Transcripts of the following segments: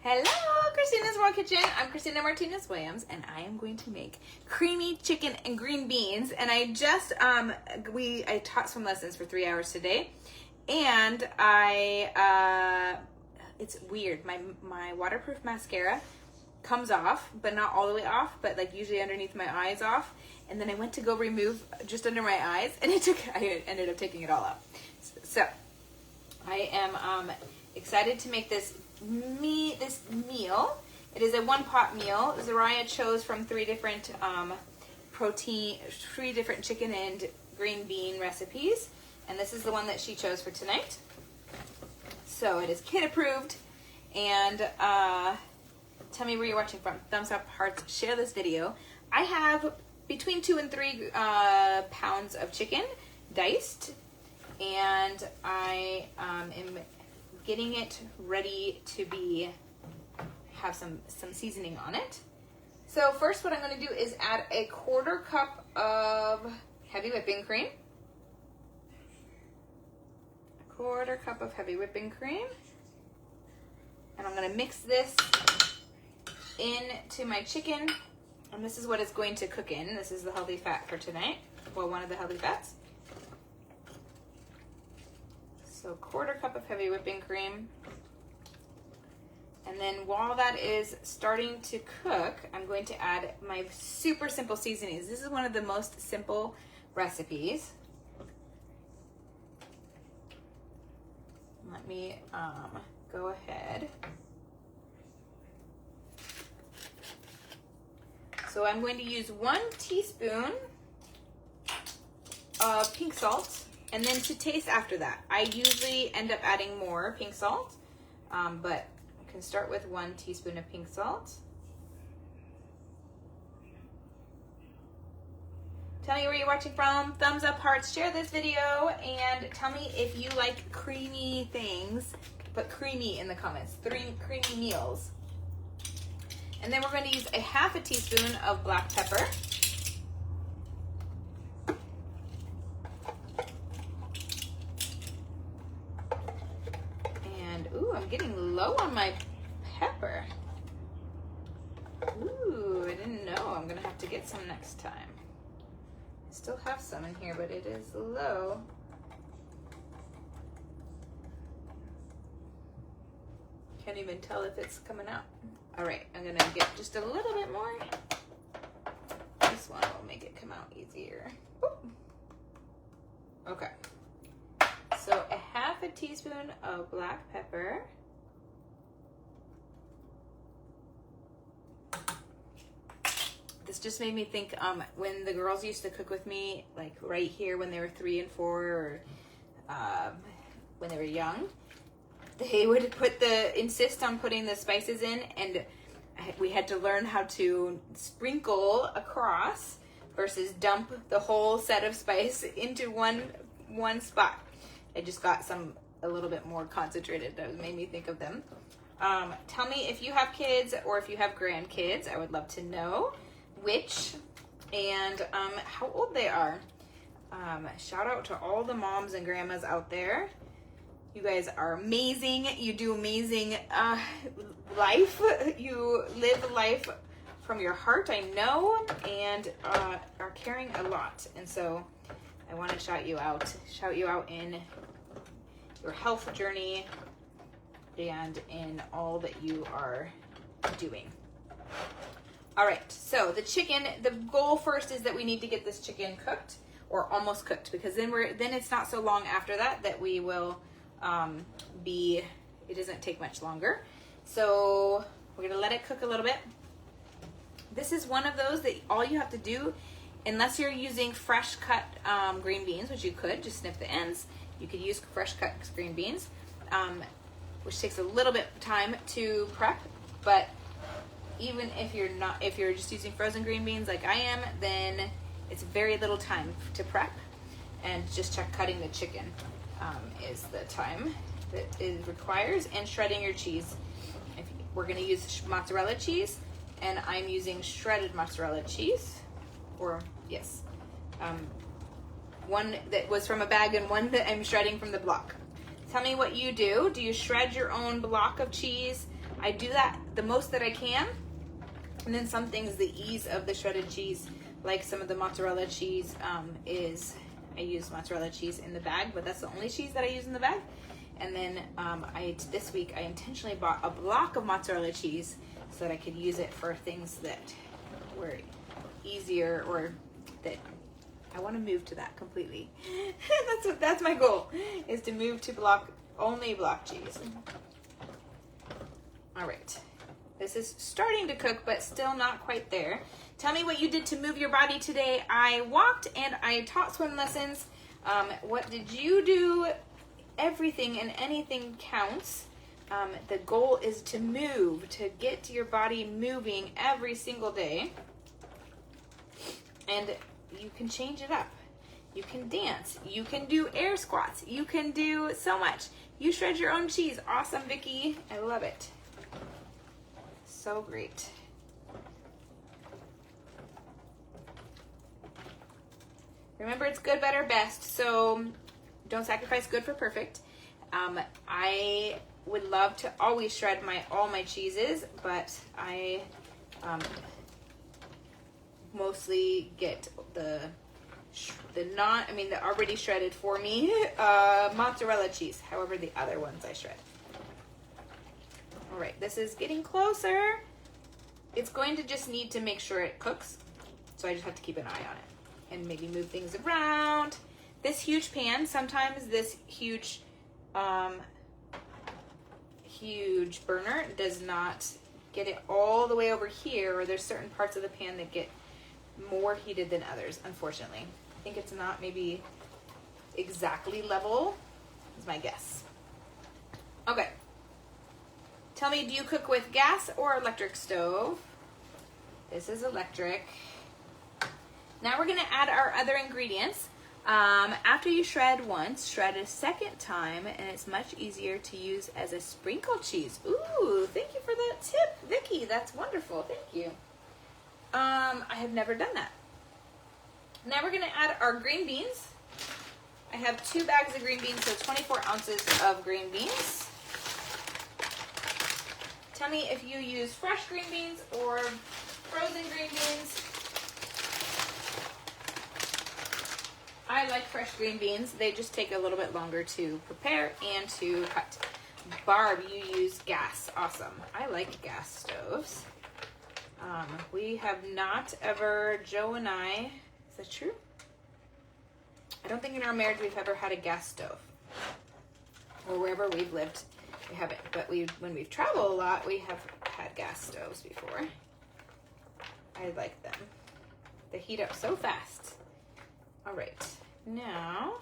Hello, Christina's World Kitchen. I'm Christina Martinez Williams, and I am going to make creamy chicken and green beans. And I just I taught some lessons for 3 hours today, and it's weird. My waterproof mascara comes off, but not all the way off, but like usually underneath my eyes off. And then I went to go remove just under my eyes, and I ended up taking it all out. So I am excited to make this meal. It is a one-pot meal. Zariah chose from three different chicken and green bean recipes, and this is the one that she chose for tonight. So it is kid approved. And tell me where you're watching from. Thumbs up, hearts, share this video. I have between 2 and 3 pounds of chicken diced, and I am getting it ready to have some seasoning on it. So first what I'm going to do is add a 1/4 cup of heavy whipping cream. 1/4 cup of heavy whipping cream. And I'm going to mix this into my chicken. And this is what it's going to cook in. This is the healthy fat for tonight. Well, one of the healthy fats. So 1/4 cup of heavy whipping cream. And then while that is starting to cook, I'm going to add my super simple seasonings. This is one of the most simple recipes. Let me go ahead. So I'm going to use 1 teaspoon of pink salt, and then to taste after that. I usually end up adding more pink salt, but I can start with 1 teaspoon of pink salt. Tell me where you're watching from. Thumbs up, hearts, share this video, and tell me if you like creamy things. Put creamy in the comments. 3 creamy meals. And then we're going to use a 1/2 teaspoon of black pepper. And, ooh, I'm getting low on my pepper. Ooh, I didn't know. I'm going to have to get some next time. I still have some in here, but it is low. Can't even tell if it's coming out. All right, I'm gonna get just a little bit more. This one will make it come out easier. Ooh. Okay. So a 1/2 teaspoon of black pepper. This just made me think when the girls used to cook with me, like right here when they were 3 and 4, or when they were young. They would insist on putting the spices in, and we had to learn how to sprinkle across versus dump the whole set of spice into one spot. I just got a little bit more concentrated. That made me think of them. Tell me if you have kids or if you have grandkids. I would love to know which and how old they are. Shout out to all the moms and grandmas out there. You guys are amazing. You do amazing life. You live life from your heart, I know, and are caring a lot. And so I want to shout you out in your health journey and in all that you are doing. All right, so the chicken, the goal first is that we need to get this chicken cooked or almost cooked, because then it's not so long after that we will it doesn't take much longer. So we're gonna let it cook a little bit. This is one of those that all you have to do, unless you're using fresh cut green beans, which you could just snip the ends. You could use fresh cut green beans, which takes a little bit of time to prep. But even if you're just using frozen green beans like I am, then it's very little time to prep, and just check cutting the chicken. Is the time that it requires, and shredding your cheese. We're going to use mozzarella cheese, and I'm using shredded mozzarella cheese, or yes, one that was from a bag and one that I'm shredding from the block. Tell me what you do. Do you shred your own block of cheese, I do that the most that I can. And then some things, the ease of the shredded cheese, like some of the mozzarella cheese, I use mozzarella cheese in the bag, but that's the only cheese that I use in the bag. And then this week I intentionally bought a block of mozzarella cheese so that I could use it for things that were easier, or that I want to move to that completely. That's my goal, is to move to only block cheese. All right. This is starting to cook, but still not quite there. Tell me what you did to move your body today. I walked and I taught swim lessons. What did you do? Everything and anything counts. The goal is to move, to get your body moving every single day. And you can change it up. You can dance. You can do air squats. You can do so much. You shred your own cheese. Awesome, Vicki. I love it. So great. Remember, it's good, better, best. So don't sacrifice good for perfect. I would love to always shred all my cheeses, but I mostly get the already shredded for me mozzarella cheese. However, the other ones I shred. All right, this is getting closer. It's going to just need to make sure it cooks. So I just have to keep an eye on it and maybe move things around. This huge pan, sometimes this huge burner does not get it all the way over here, or there's certain parts of the pan that get more heated than others, unfortunately. I think it's not maybe exactly level, is my guess. Okay. Tell me, do you cook with gas or electric stove? This is electric. Now we're gonna add our other ingredients. After you shred once, shred a second time, and it's much easier to use as a sprinkle cheese. Ooh, thank you for that tip, Vicki. That's wonderful, thank you. I have never done that. Now we're gonna add our green beans. I have 2 bags of green beans, so 24 ounces of green beans. Tell me if you use fresh green beans or frozen green beans. I like fresh green beans. They just take a little bit longer to prepare and to cut. Barb, you use gas. Awesome. I like gas stoves. We have not ever, Joe and I, is that true? I don't think in our marriage we've ever had a gas stove. Or wherever we've lived, we haven't. But when we've traveled a lot, we have had gas stoves before. I like them. They heat up so fast. All right, now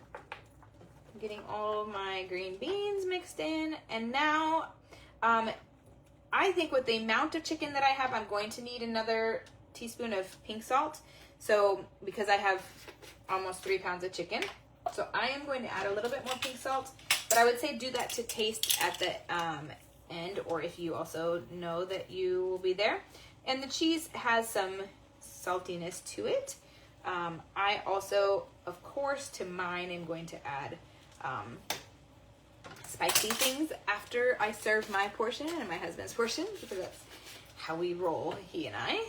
I'm getting all of my green beans mixed in, and now I think with the amount of chicken that I have, I'm going to need another teaspoon of pink salt. So because I have almost 3 pounds of chicken, so I am going to add a little bit more pink salt, but I would say do that to taste at the end, or if you also know that you will be there. And the cheese has some saltiness to it. I also, of course, to mine, am going to add spicy things after I serve my portion and my husband's portion, because that's how we roll, he and I.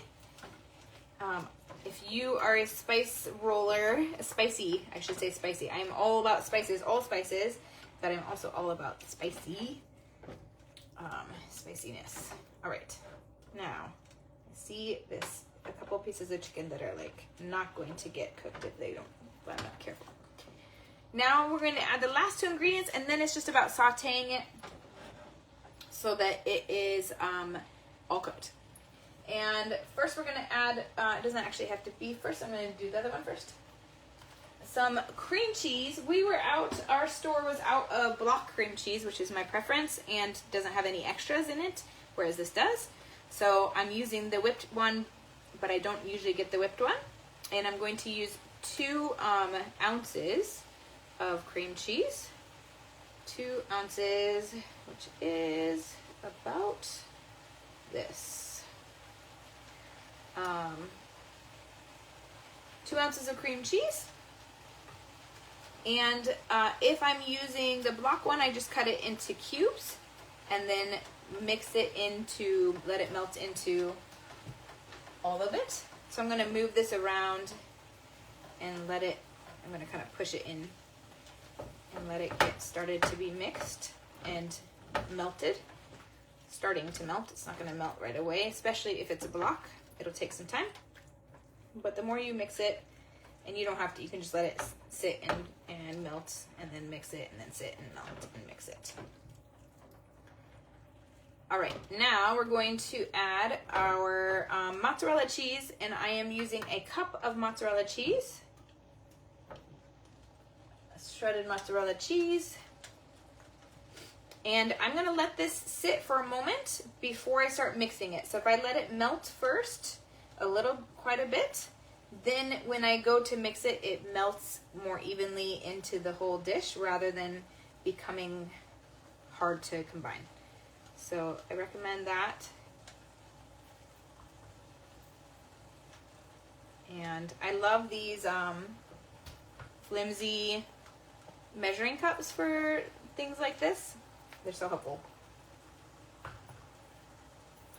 If you are a spice roller, spicy, I am all about spices, all spices, but I'm also all about spiciness. All right, now I see this. A couple pieces of chicken that are like not going to get cooked if I'm not careful. Now we're going to add the last 2 ingredients, and then it's just about sauteing it so that it is all cooked. And first we're going to add, it doesn't actually have to be first, I'm going to do the other one first. Some cream cheese. Our store was out of block cream cheese, which is my preference, and doesn't have any extras in it, whereas this does. So I'm using the whipped one, but I don't usually get the whipped one. And I'm going to use 2 ounces of cream cheese. 2 ounces, which is about this. 2 ounces of cream cheese. And if I'm using the block one, I just cut it into cubes and then mix it into, let it melt into all of it. So I'm gonna move this around and let it, I'm gonna kind of push it in and let it get started to be mixed and melted. Starting to melt. It's not gonna melt right away, especially if it's a block. It'll take some time. But the more you mix it, and you don't have to, you can just let it sit and melt, and then mix it, and then sit and melt and mix it. All right, now we're going to add our mozzarella cheese, and I am using a cup of mozzarella cheese. Shredded mozzarella cheese. And I'm gonna let this sit for a moment before I start mixing it. So if I let it melt first, quite a bit, then when I go to mix it, it melts more evenly into the whole dish rather than becoming hard to combine. So I recommend that. And I love these flimsy measuring cups for things like this. They're so helpful.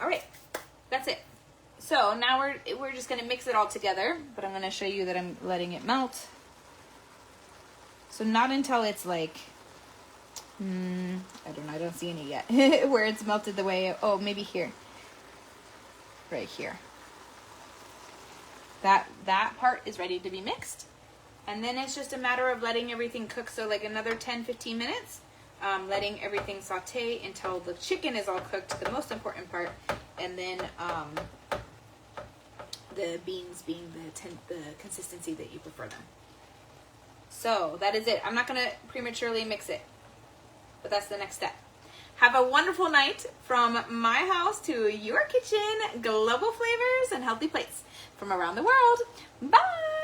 All right, that's it. So now we're just gonna mix it all together, but I'm gonna show you that I'm letting it melt. So not until it's like, I don't know, I don't see any yet, where it's melted the way, oh, maybe here, right here. That part is ready to be mixed. And then it's just a matter of letting everything cook. So like another 10-15 minutes, letting everything saute until the chicken is all cooked, the most important part. And then the beans being the consistency that you prefer them. So that is it. I'm not going to prematurely mix it, but that's the next step. Have a wonderful night from my house to your kitchen. Global flavors and healthy plates from around the world. Bye!